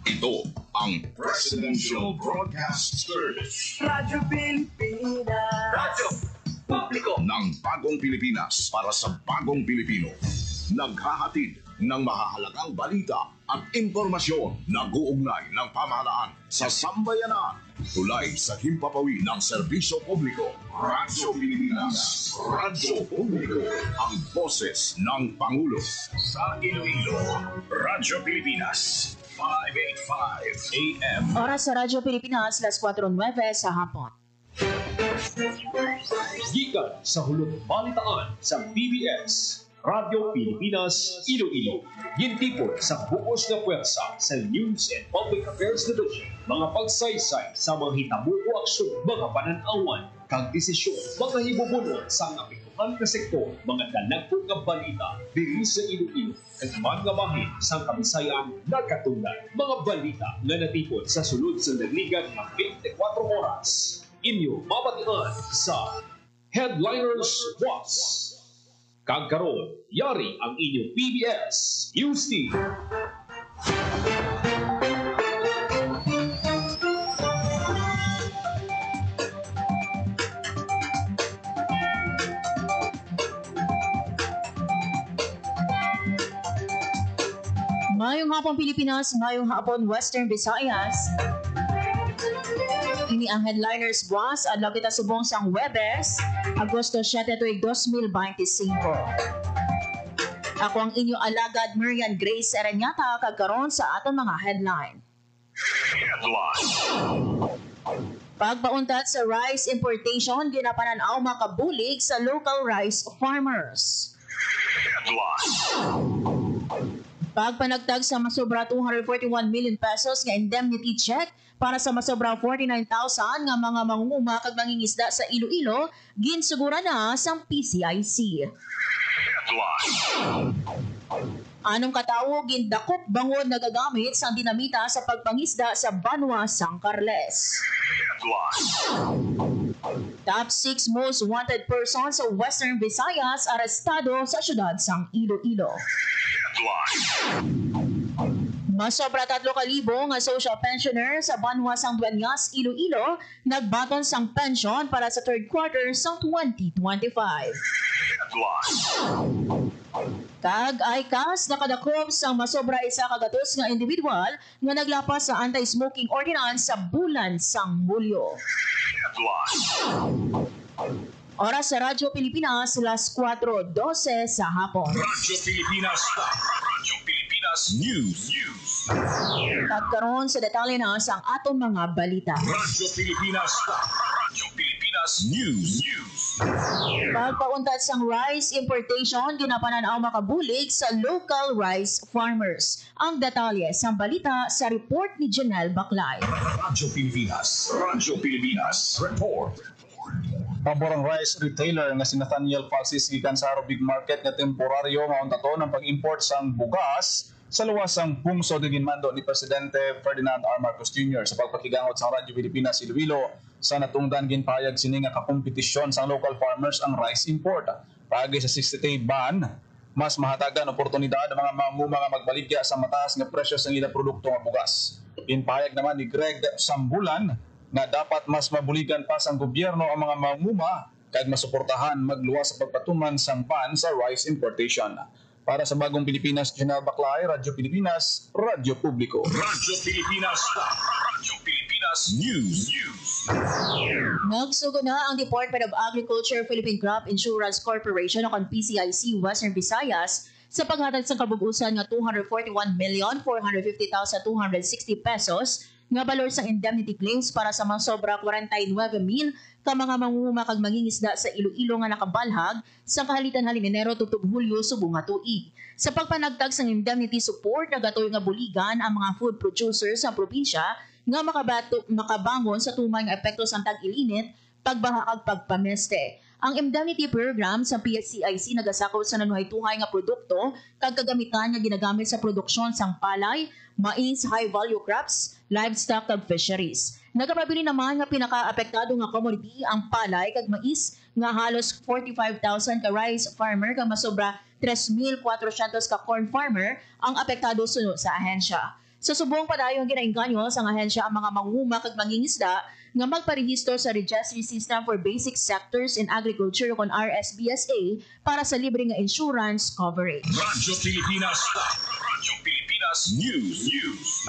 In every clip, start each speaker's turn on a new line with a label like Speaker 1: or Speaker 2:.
Speaker 1: Ito ang Presidential Broadcast Service.
Speaker 2: Radyo Pilipinas.
Speaker 1: Radyo Publiko ng Bagong Pilipinas para sa Bagong Pilipino. Naghahatid ng mahahalagang balita at impormasyon na guugnay ng pamahalaan sa sambayanan. Tulay sa himpapawid ng serbisyo publiko. Radyo Pilipinas. Radyo Publiko. Ang boses ng Pangulo. Sa Iloilo, Radyo Pilipinas. 585 AM.
Speaker 3: Oras sa Radyo Pilipinas, las 4:09 sa hapon.
Speaker 4: Gikan sa hulog balitaan sa PBS, Radyo Pilipinas, Iloilo. Gintipon sa buos na pwersa sa News and Public Affairs Division. Mga pagsaysay sa mga hitabo o aksyon, mga pananawan, kag desisyon, mga hibubunon sa apektuhan na sektor, mga dalagpong nga balita, diri sa Iloilo, kag mga bahin sa Kabisayan nagkatunggan. Mga balita nga natipon sa sulod sa naligan ng 24 oras. Inyo mabatian sa Headliners Was. Kagkaroon, yari ang inyong PBS News Team.
Speaker 3: Mayong hapon Pilipinas, mayong hapon Western Visayas. Ini ang Headliners Buwas at kita subong sang Webes, Agosto 7, 2025. Ako ang inyo alagad Marian Grace Aranyata kagkaroon sa aton mga headline. Pagpauntat sa rice importation, ginapananaw makabulig sa local rice farmers. Pagpanagtag sa masobra 241 million pesos nga indemnity check para sa masobra 49,000 nga mga mangunguma kag mangingisda sa Iloilo, ginsugura na sang PCIC. Anong katawo gindakop bangod nagagamit sa dinamita sa pagpangisda sa Banwa, San Carles. Top 6 most wanted persons sa Western Visayas arestado sa syudad sang Iloilo. Masobra 3,000 nga social pensioner sa Banwa Sang Dueñas, Iloilo, nagbaton sang pension para sa third quarter sang 2025. Kag ICAS nakadakop sang masobra 100 nga individual nga naglapas sa anti-smoking ordinance sa bulan sang Hulyo. Oras sa Radyo Pilipinas, las 4:12 sa hapon.
Speaker 1: Radyo Pilipinas. Radyo Pilipinas News.
Speaker 3: Pagkaroon sa detalye na sa atong mga balita.
Speaker 1: Radyo Pilipinas. Radyo Pilipinas News.
Speaker 3: Pagpauntat sang rice importation, ginapananaw makabulig sa local rice farmers. Ang detalye sa balita sa report ni Janelle Baclay.
Speaker 1: Radyo Pilipinas. Radyo Pilipinas Report.
Speaker 5: Paborang rice retailer nga si Nathaniel Falsis gikan sa Aro Big Market nga temporaryo mauntato ng pag-import sang bugas sa luwasang pungsod nga ginmando ni Presidente Ferdinand R. Marcos Jr. sa pagpakigangot sa Radyo Pilipinas Iloilo sa natungdan ginpayag sini nga kakompetisyon sang local farmers ang rice import. Pagi sa 60-day ban, mas mahatagan oportunidad ang mga mamuma nga magbaligya sa mataas nga presyo sa ilang produkto nga bugas. Ginpayag naman ni Greg Sambulan na dapat mas mabuligan pa sang gobyerno ang mga mamuma kahit masuportahan magluwas sa pagpatuman sang ban sa rice importation. Para sa Bagong Pilipinas, Janelle Baclay, Radyo Pilipinas, Radyo Publiko.
Speaker 1: Radyo Pilipinas. Radyo Pilipinas News.
Speaker 3: Nagsugo na ang Department of Agriculture Philippine Crop Insurance Corporation o PCIC Western Visayas sa paghatag sa kabubusan nga 241,450,260 pesos nga balor sa indemnity claims para sa mga sobra 49,000 ka mga mangunguma kag mangingisda sa Iloilo nga nakabalhag sa kahalitan halin Enero tubtob Hulyo subong nga tuig. Sa pagpanagtag sa indemnity support nagatoy nga buligan ang mga food producers sa probinsya nga makabangon sa tumay nga epekto sa tag-ilinit, pagbaha kag pagpameste. Ang indemnity program sa PCIC nagasakop sa nanuhay-tuhay nga produkto kag kagamitan nga ginagamit sa produksyon sang palay, mais, high-value crops, livestock kag fisheries. Nagapabili naman nga pinaka-apektado nga commodity ang palay kag mais nga halos 45,000 ka rice farmer kag masobra 3,400 ka corn farmer ang apektado sunod sa ahensya. Sa subong padayon ginainganyo sa ahensya ang mga manguma kag mangingisda nga magparehistro sa Registry System for Basic Sectors in Agriculture kon RSBSA para sa libre nga insurance coverage.
Speaker 1: Radyo Pilipinas. Radyo Pilipinas News.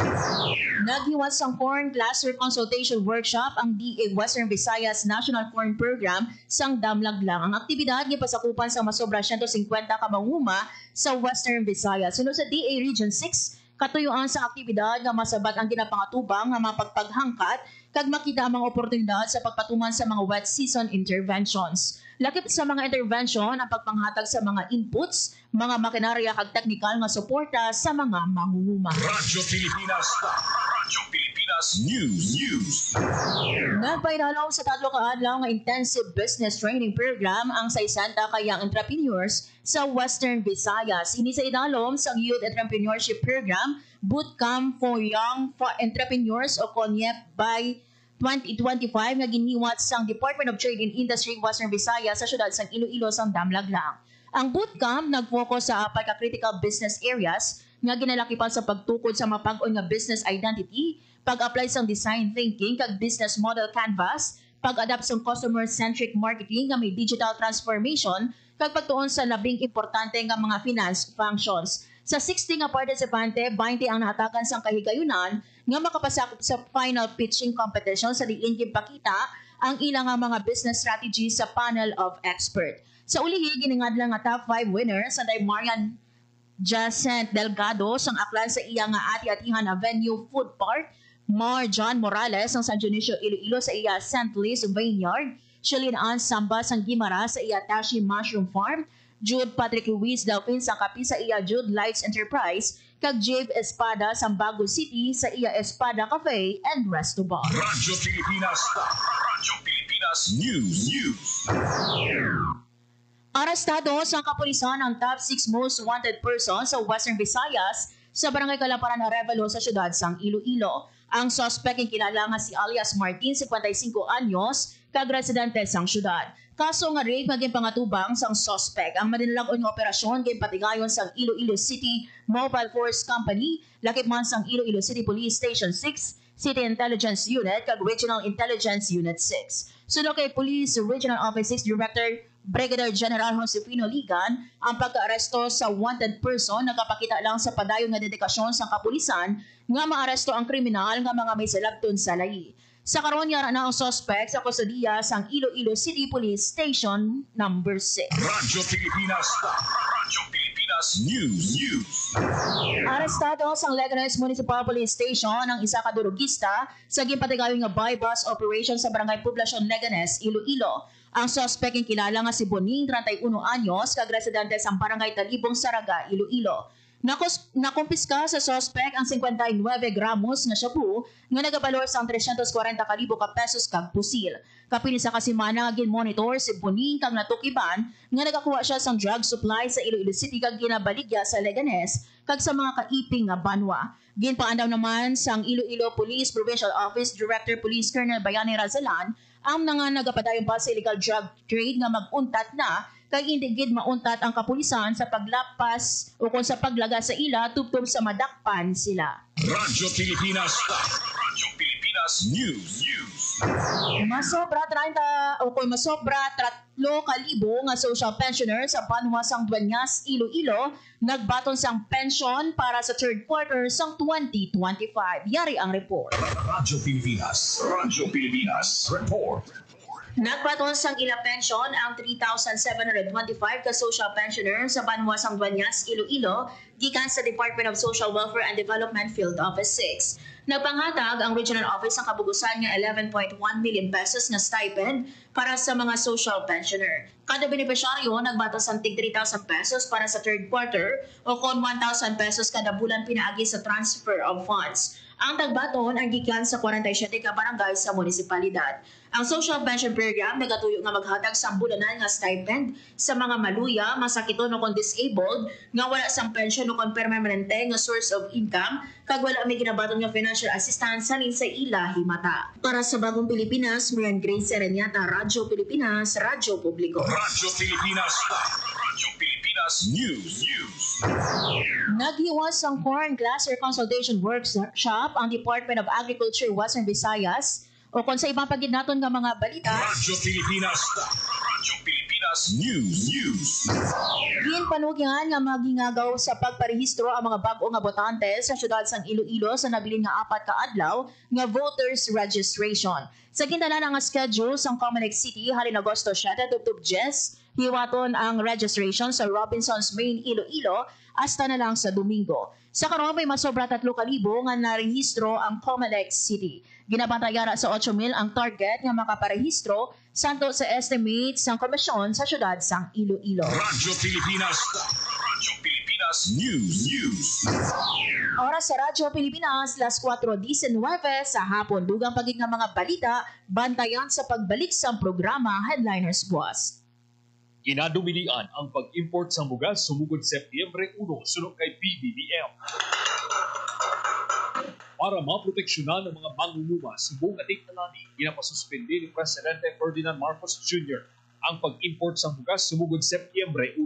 Speaker 3: Naghiwas ang Corn Cluster Consultation Workshop ang DA Western Visayas National Corn Program sang Damlaglang. Ang aktibidad gipasakupan sa masobra 150 ka manguma sa Western Visayas. Sunod sa DA Region 6, katuyuan sa aktibidad nga masabat ang ginapangatubang nga mapagpaghangkat kag makita ang mga oportunidad sa pagpatuman sa mga wet season interventions. Lakip sa mga intervention ang pagpanghatag sa mga inputs, mga makinarya kag teknikal nga suporta sa mga mangunguma.
Speaker 1: Radyo Pilipinas. Radyo Pilipinas News.
Speaker 3: Nagpaidalaw sa 3 ka adlaw nga intensive business training program ang 60 ka young entrepreneurs sa Western Visayas. Ini sa idalom sa Youth Entrepreneurship Program, Bootcamp for Young Entrepreneurs o CONYEP by 2025 nga giniwat sang Department of Trade and Industry Western Visayas sa syudad sang Iloilo sang Damlaglang. Ang bootcamp nag-focus sa 4 ka critical business areas nga ginalakipan sa pagtukod sa mapag-on nga business identity, pag-apply sang design thinking kag business model canvas, pag-adapt sang customer-centric marketing nga may digital transformation, kag pagtuon sa labing importante nga mga finance functions. Sa 60 nga partisipante, 20 ang nahatagan sang kahigayunan nga makapasakop sa final pitching competition sa diin gipakita ang ilang nga mga business strategies sa panel of expert. Sa ulihi, giningadlang nga top 5 winners sa Marian Jacent Delgado sang aklan sa iya nga Ati-Atihan Avenue Food Park, Mar John Morales sang San Dionisio Iloilo sa iya St. Louis Vineyard, Shalene Ann Samba sang Guimara sa iya Tashi Mushroom Farm, Jude Patrick Luis Delphin sang Kapi sa iya Jude Lights Enterprise, kag Jave Espada sang Bago City sa iya Espada Cafe and Resto Bar.
Speaker 1: Radyo Pilipinas. Radyo Pilipinas News.
Speaker 3: Arestado sa kapulisan ang top 6 most wanted persons sa Western Visayas sa Barangay Kalaparan Arevalo sa syudad sang Iloilo. Ang suspect ang kilala nga si alias Martin, 55 anyos, kag residente sang syudad. Kaso nga rape maging pangatubang sang suspect. Ang madinilagon nga operasyon kay patigayon sang Iloilo City Mobile Force Company, lakip man sang Iloilo City Police Station 6, City Intelligence Unit, kag Regional Intelligence Unit 6. Sunod kay Police Regional Office 6 Director Brigadier General Josefino Ligan, ang pagka-aresto sa wanted person nakapakita lang sa padayon nga dedikasyon sa kapulisan nga maaresto ang kriminal nga mga may salabton sa layi. Sa karon yara na ang suspect sa kustodiya sang Iloilo City Police Station number 6.
Speaker 1: Radyo Pilipinas. Radyo Pilipinas News.
Speaker 3: Arestado sang Leganes Municipal Police Station ang isa ka durugista sa ginpatigayon nga bypass operation sa Barangay Poblacion Leganes, Iloilo. Ang suspect ang kilala nga si Boning, 31 anyos, kag residente sa Barangay Talibong, Saraga, Iloilo. Nakumpiska sa suspect ang 59 gramos nga shabu nga nagabalor sang 340,000 ka pesos kag pusil. Kapili sa kasimana gin-monitor si Boning kag natukiban nga nagakuha siya sang drug supply sa Iloilo City kag ginabaligya sa Leganes kag sa mga kaiping nga banwa. Ginpaandaw naman sang Iloilo Police Provincial Office Director Police Colonel Bayani Razalan ang mga nagapadayon pa sa illegal drug trade nga mag-untat na kay hindi gid mauntat ang kapulisan sa paglapas o kung sa paglaga sa ila tubtob sa madakpan sila.
Speaker 1: Radyo Pilipinas. Radyo Pilipinas News.
Speaker 3: Masobra 3,000 nga social pensioner sa Banwa sang Dueñas, Iloilo nagbaton sang pension para sa third quarter sang 2025. Yari ang report.
Speaker 1: Radyo Pilipinas. Radyo Pilipinas. Report.
Speaker 3: Nagbaton sang ila pension ang 3,725 ka social pensioner sa Banwa sang Dueñas, Iloilo gikan sa Department of Social Welfare and Development Field Office 6. Nagpanghatag ang Regional Office ng kabugusan nga 11.1 million pesos na stipend para sa mga social pensioner. Kada benepisyaryo nagbatas ang tig 3,000 pesos para sa third quarter o kon 1,000 pesos kada bulan pinaagi sa transfer of funds. Ang tagbaton ang gikan sa 47 ka barangay sa munisipalidad. Ang social pension program nagatuyo nga maghatag sa bulanan nga stipend sa mga maluya, masakiton o kon disabled nga wala sang pension o kon permanente nga source of income kag wala may ginabaton nga financial assistance sa ila himata. Para sa Bagong Pilipinas, Marian Grace Sereñata, Radyo Pilipinas, Radyo Publiko.
Speaker 1: Radyo Pilipinas. Radyo Pilipinas Pilipinas News.
Speaker 3: Naghiwas ang Corn Glacier Consultation Workshop ang Department of Agriculture Western Visayas o kung sa ibang pagidnaton nga mga balita.
Speaker 1: Radyo Pilipinas News.
Speaker 3: Ginpanugyan nga magingagaw sa pagparehistro ang mga bag-o nga botante sa syudad sang Iloilo sa nabilin nga 4 ka adlaw nga voters registration. Sa gintanan nga schedule sang Comelec City halin Agosto 7 tubtob 10, hiwaton ang registration sa Robinsons Main Iloilo hasta na lang sa Domingo. Sa karon may masobra 3,000 nga narehistro ang Comelec City. Ginabantayara sa 8,000 ang target nga makaparehistro santo sa estimate sang komisyon sa syudad sang Iloilo.
Speaker 1: Radyo Pilipinas News.
Speaker 3: Oras sa Radyo Pilipinas, las 4:19 sa hapon. Dugang pagig nga mga balita, bantayan sa pagbalik sa programa Headliners Buwas.
Speaker 4: Ginadumilian ang pag-import sa bugas sumugod Setyembre 1 sunod kay BBBM. Para maproteksyonan ng mga mangunguma sa buong ating talani, ginapasuspindi ni Presidente Ferdinand Marcos Jr. ang pag-import sa bugas sumugod Setyembre 1.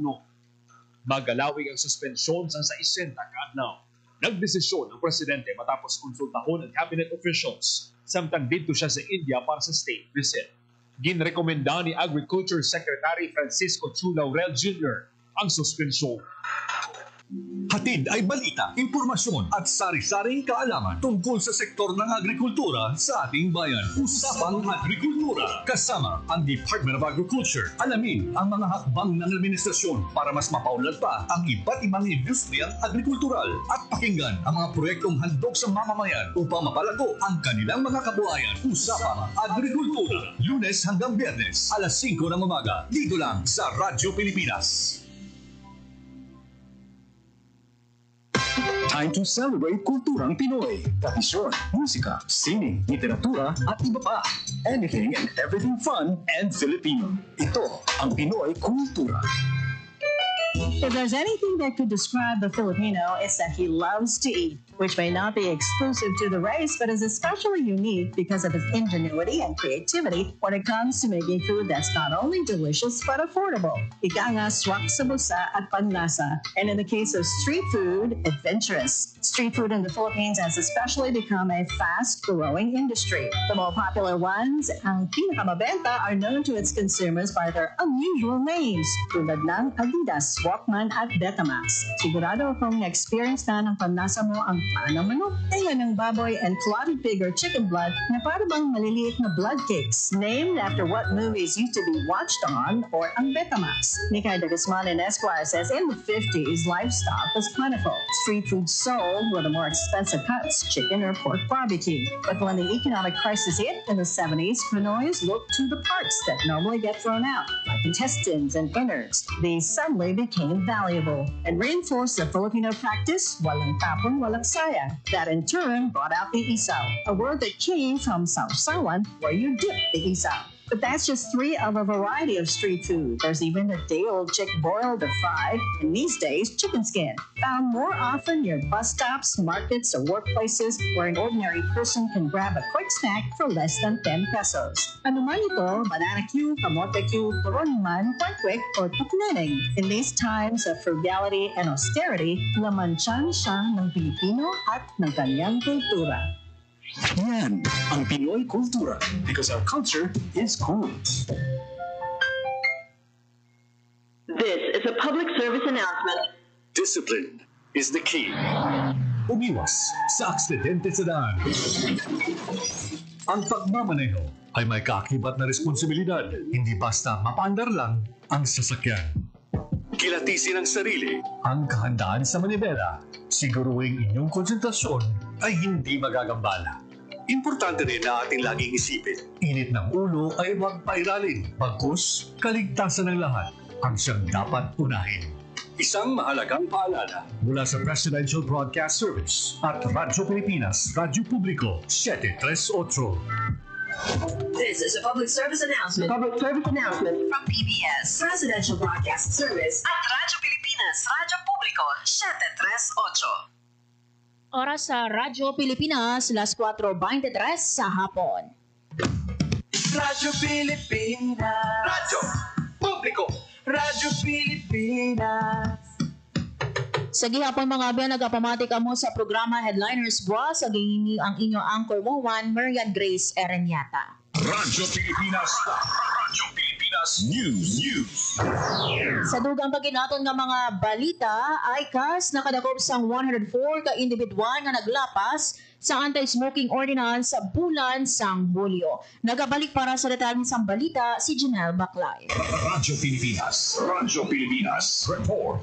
Speaker 4: Magalawig ang suspensyon sa 60 kaadlaw. Nagdesisyon ang Presidente matapos konsultahon ang cabinet officials samtang dito siya sa India para sa state visit. Ginrekomenda ni Agriculture Secretary Francisco Chu Laurel Jr. ang suspensyon.
Speaker 6: Hatid ay balita, impormasyon at sari-saring kaalaman tungkol sa sektor ng agrikultura sa ating bayan. Usapang Agrikultura kasama ang Department of Agriculture. Alamin ang mga hakbang ng administrasyon para mas mapaunlad pa ang iba't ibang industriyang agrikultural at pakinggan ang mga proyektong handog sa mamamayan upang mapalago ang kanilang mga kabuhayan. Usapang Agrikultura, Lunes hanggang Biyernes, alas 5 ng umaga, dito lang sa Radyo Pilipinas. Time to celebrate kulturang Pinoy. Tradisyon, musika, sining, literatura at iba pa. Anything and everything fun and Filipino. Ito ang Pinoy Kultura.
Speaker 2: If there's anything that could describe the Filipino, it's that he loves to eat, which may not be exclusive to the race, but is especially unique because of his ingenuity and creativity when it comes to making food that's not only delicious but affordable. Ika nga swak sa busa at panlasa. And in the case of street food, adventurous. Street food in the Philippines has especially become a fast-growing industry. The more popular ones, ang pinakamabenta, are known to its consumers by their unusual names, tulad ng Adidas, Walkman at Betamax. Sigurado akong na-experience na ng panlasa mo ang panang manok, tayo ng baboy and clotted pig or chicken blood na para bang maliliit na blood cakes, named after what movies used to be watched on, or ang Betamax. Mikay de Guzman and Esquire says in the 50s, livestock was plentiful. Street food sold were the more expensive cuts, chicken or pork barbecue. But when the economic crisis hit in the 70s, Pinoys looked to the parts that normally get thrown out, like intestines and innards. These suddenly became valuable and reinforced the Filipino practice, walang tapon, walang sayang. That in turn brought out the isaw, a word that came from sausawan, where you dip the isaw. But that's just 3 of a variety of street food. There's even a day-old chick boiled or fried, and these days, chicken skin. Found more often near bus stops, markets, or workplaces where an ordinary person can grab a quick snack for less than 10 pesos. Ano man ito, banana cue, kamote cue, turon man, kwek-kwek, or tukneneng. In these times of frugality and austerity, laman siya ng Pilipino at ng kanyang kultura.
Speaker 6: Yan ang Pinoy Kultura because our culture is cool.
Speaker 7: This is a public service announcement.
Speaker 6: Discipline is the key. Umiwas sa aksidente sa daan. Ang pagmamaneho ay may kaakibat na responsibilidad. Hindi basta mapaandar lang ang sasakyan. Kilatisin ang sarili, ang kahandaan sa manibela. Siguruing inyong konsentrasyon ay hindi magagambala. Importante rin na ating laging isipin. Init ng ulo ay huwag pairalin. Bagkus, kaligtasan ng lahat ang siyang dapat unahin. Isang mahalagang paalala mula sa Presidential Broadcast Service at Radyo Pilipinas, Radyo Publiko, 738.
Speaker 7: This is a public service announcement. Public service announcement from PBS, Presidential Broadcast Service at Radyo Pilipinas, Radyo Publiko, 738.
Speaker 3: Oras sa Radyo Pilipinas, las 4:23 sa hapon.
Speaker 2: Radyo Pilipinas.
Speaker 1: Radyo Publiko.
Speaker 8: Radyo Pilipinas.
Speaker 3: Sa gihapon mga biyan, nagapamati ka mo sa programa Headliners Boss. Ang inyo anchor mo, Marian Grace Ereñata.
Speaker 1: Radyo Pilipinas. Radyo Pilipinas News.
Speaker 3: Sa dugang paginaton nga mga balita, ICAS nakadakop sang 104 ka individual nga naglapas sa anti-smoking ordinance sa bulan sang Hulyo. Nagabalik para sa detalye sang balita si Janelle Baclay.
Speaker 1: Radyo Pilipinas. Radyo Pilipinas. Report.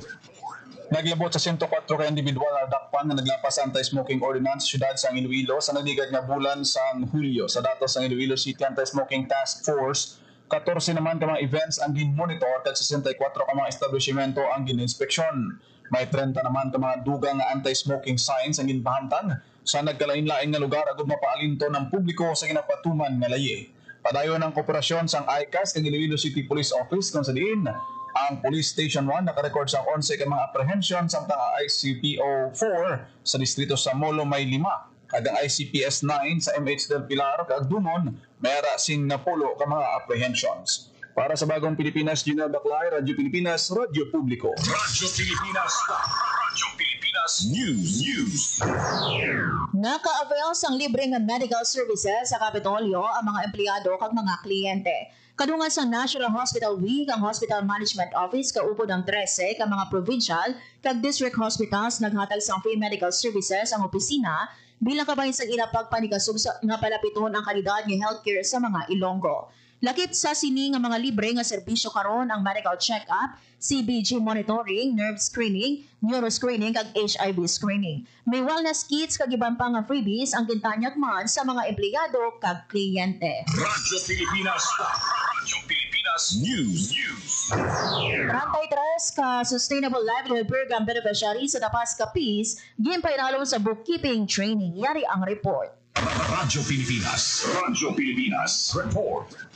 Speaker 5: Naglabot sa 104 ka individual na dakpan na naglapas sa anti-smoking ordinance syudad sa Iloilo sa nagdigad nga bulan sang Hulyo. Sa datos ng Iloilo City Anti-Smoking Task Force, 14 naman ka mga events ang gin-monitor at 64 ka mga establishmento ang gin-inspeksyon. May 30 naman ka mga dugang nga anti-smoking signs ang ginpahamtang sa nagkalain-lain nga lugar agud mapaalinto ng publiko sa ginapatuman nga layi. Padayon ang kooperasyon sang ICAS kang Iloilo City Police Office kung sa diin ang Police Station 1 nakarecord sa 11 ka mga apprehension samtang ang ICPO 4 sa distrito sa Molo may 5 kag ang ICPS 9 sa MH del Pilar kag Dumon mayara sing napulo ka mga apprehensions. Para sa Bagong Pilipinas, Janelle Baclay, Radyo Pilipinas, Radyo Publiko.
Speaker 1: Radyo Pilipinas. Radyo Pilipinas News.
Speaker 3: Naka-avail sang libre nga medical services sa Kapitolyo ang mga empleyado kag mga kliyente. Kadungan sa National Hospital Week, ang Hospital Management Office kaupod ang 13 ka mga provincial kag district hospitals naghatag sang free medical services ang opisina bilang kabahin sa ilapagpanikasog nga palapiton ang kalidad ng healthcare sa mga Ilonggo. Lakip sa sini nga mga libre nga serbisyo karon ang medical check-up, CBG monitoring, nerve screening, neuro screening kag HIV screening. May wellness kits kag iban pa nga freebies ang gintanyag man sa mga empleyado kag kliyente.
Speaker 1: Radyo Pilipinas. Radyo Pilipinas News.
Speaker 3: 33 ka Sustainable Livelihood Program beneficiary sa Tapas Capiz, gimpainalo sa bookkeeping training. Yari ang report.
Speaker 1: Radyo Pilipinas. Radyo Pilipinas. Report.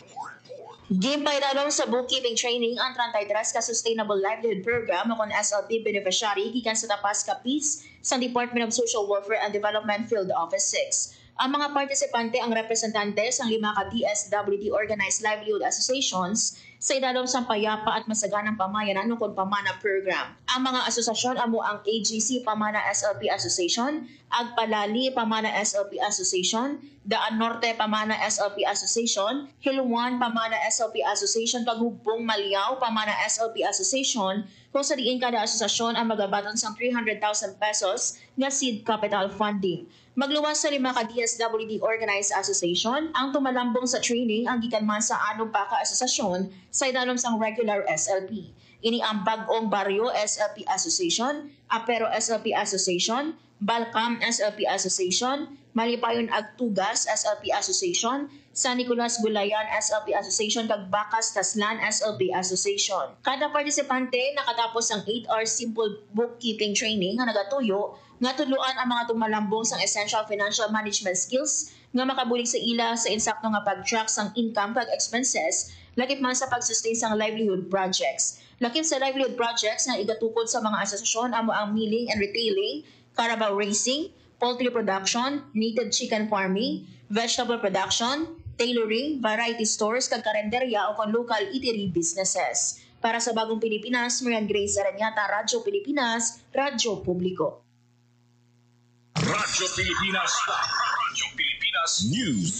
Speaker 3: Gimpainalo sa bookkeeping training ang 33 ka Sustainable Livelihood Program o kon SLP beneficiary gikan sa Tapas Capiz sa Department of Social Welfare and Development Field Office 6. Ang mga partisipante ang representante sa 5 ka DSWD Organized Livelihood Associations sa idalom sang payapa at masaganang pamayanan o kon pamana program. Ang mga asosasyon amo ang AGC Pamana SLP Association, Agpalali Pamana SLP Association, Daan Norte Pamana SLP Association, Hilwan Pamana SLP Association, Paghubong Maliao Pamana SLP Association, kung sa diin kada asosasyon ang magabaton sang 300,000 pesos nga seed capital funding. Magluwas sa 5 ka DSWD Organized Association, ang tumalambong sa training ang gikan man sa anong pa ka asosasyon sa idalom sang regular SLP. Ini ang Bagong Baryo SLP Association, Apero SLP Association, Balcam SLP Association, Malipayon Agtugas SLP Association, San Nicolas Gulayan SLP Association kag Bakas Taslan SLP Association. Kada partisipante nakatapos ang 8 hours simple bookkeeping training nga nagatuyo nga tudloan ang mga tumalambong sang essential financial management skills nga makabulig sa ila sa insakto nga pag-track sang income kag expenses lakip man sa pag-sustain sang livelihood projects. Lakip sa livelihood projects nga igatukod sa mga asosasyon amo ang milling and retailing, carabao racing, poultry production, native chicken farming, vegetable production, tailoring, variety stores kag karenderya o kon local eatery businesses. Para sa Bagong Pilipinas, Marian Grace Ereñata, Radyo Pilipinas, Radyo Publiko.
Speaker 1: Radyo Pilipinas. Radyo Pilipinas News.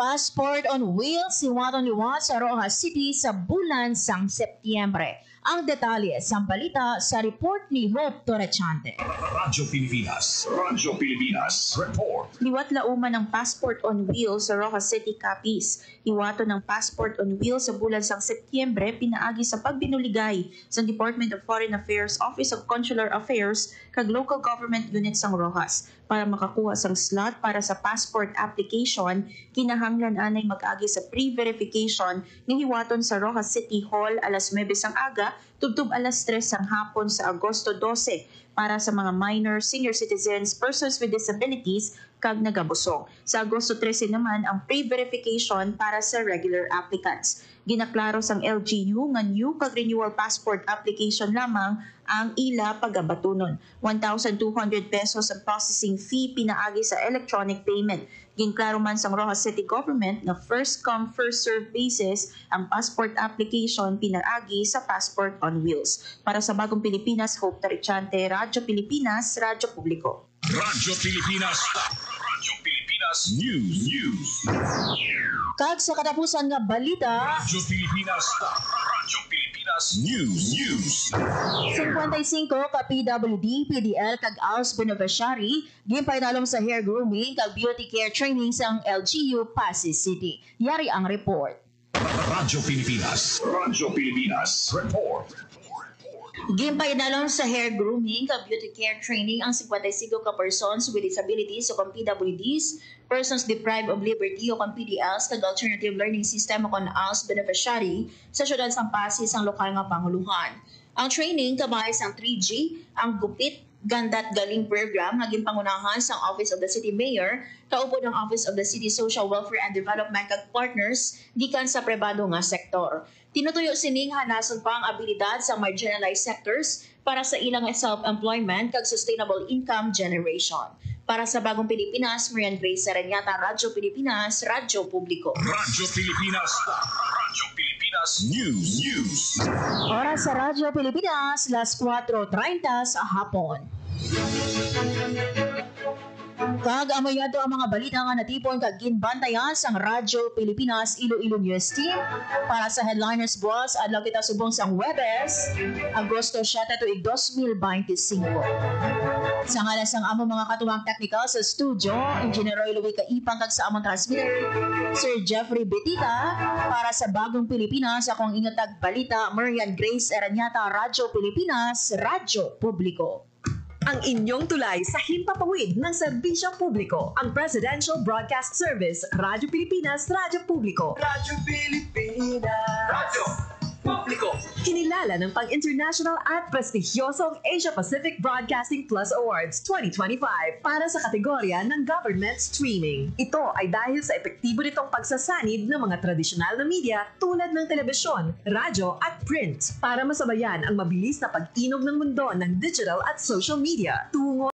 Speaker 3: Passport on Wheels siwaton liwat sa Rojas City sa bulan sang Setyembre. Ang detalye sa balita sa report ni Hope Torrechante.
Speaker 1: Radyo Pilipinas. Radyo Pilipinas. Report.
Speaker 9: Liwat lauman ng Passport on Wheels sa Rojas City, Capiz. Iwato ng Passport on Wheels sa bulan sang Setyembre pinaagi sa pagbinuligay sa Department of Foreign Affairs, Office of Consular Affairs kag local government units sang Rojas. Para makakuha sang slot para sa passport application, kinahanglan anay mag-agi sa pre-verification ni hiwaton sa Rojas City Hall alas 9 sang aga tubtub alas 3 sang hapon sa Agosto 12 para sa mga minor, senior citizens, persons with disabilities kag nagabusog. Sa Agosto 13 naman ang pre-verification para sa regular applicants. Ginaklaro sang LGU nga new kag renewal passport application lamang ang ila pagabatunon. 1,200 pesos ang processing fee pinaagi sa electronic payment. Ginklaro man sang Rojas City Government na first come first serve basis ang passport application pinaagi sa Passport on Wheels. Para sa Bagong Pilipinas, Hope Tarichante, Radyo Pilipinas, Radyo Publiko.
Speaker 1: Radyo Pilipinas. Radyo Pilipinas News.
Speaker 3: Kag sa katapusan nga balita,
Speaker 1: Radyo Pilipinas. Radyo Pilipinas News.
Speaker 3: 55 ka PWD, PDL kag ALS beneficiary ginpainalom sa hair grooming kag beauty care training sa LGU Pasig City. Yari ang report.
Speaker 1: Radyo Pilipinas. Radyo Pilipinas Report.
Speaker 3: Ginpainalom sa hair grooming kag beauty care training ang 55 ka persons with disabilities o kang PWDs, persons deprived of liberty o kang PDLs kag alternative learning system o kang ALS beneficiary sa syudad sang Pasig sang lokal nga panguluhan. Ang training kabay sang 3G, ang gupit ganda't galing program nga ginpangunahan sa Office of the City Mayor, kaupod ang Office of the City Social Welfare and Development kag partners gikan sa pribado nga sektor. Tinutuyo sining hanason pa ang abilidad sa marginalized sectors para sa ilang self-employment kag sustainable income generation. Para sa Bagong Pilipinas, Marian Grace Saranyata, Radyo Pilipinas, Radyo Publiko.
Speaker 1: Radyo Pilipinas. Radyo Pilipinas News.
Speaker 3: Oras sa Radyo Pilipinas, las 4:30 sa hapon. Kag amayado ang mga balita nga natipon kag ginbantayan sang Radyo Pilipinas Iloilo News Team para sa Headliners Boss adlaw kita subong sang Huwebes, Agosto 7 tuig 2025. Sa ngalan sang among mga katuwang technical sa studio, Engineer Roy Louie Kaipang kag sa among transmitter, Sir Jeffrey Betita, para sa Bagong Pilipinas akong ingatag balita, Marian Grace Aranyata, Radyo Pilipinas, Radyo Publiko.
Speaker 7: Ang inyong tulay sa himpapawid ng serbisyo publiko, ang Presidential Broadcast Service, Radyo Pilipinas, Radyo Publiko.
Speaker 8: Radyo Pilipinas.
Speaker 1: Radyo Publiko.
Speaker 7: Kinilala ng pang-international at prestigyosong Asia Pacific Broadcasting Plus Awards 2025 para sa kategorya ng Government Streaming. Ito ay dahil sa epektibo nitong pagsasanid ng mga tradisyonal na media tulad ng telebisyon, radyo at print para masabayan ang mabilis na pag-inog ng mundo ng digital at social media tungo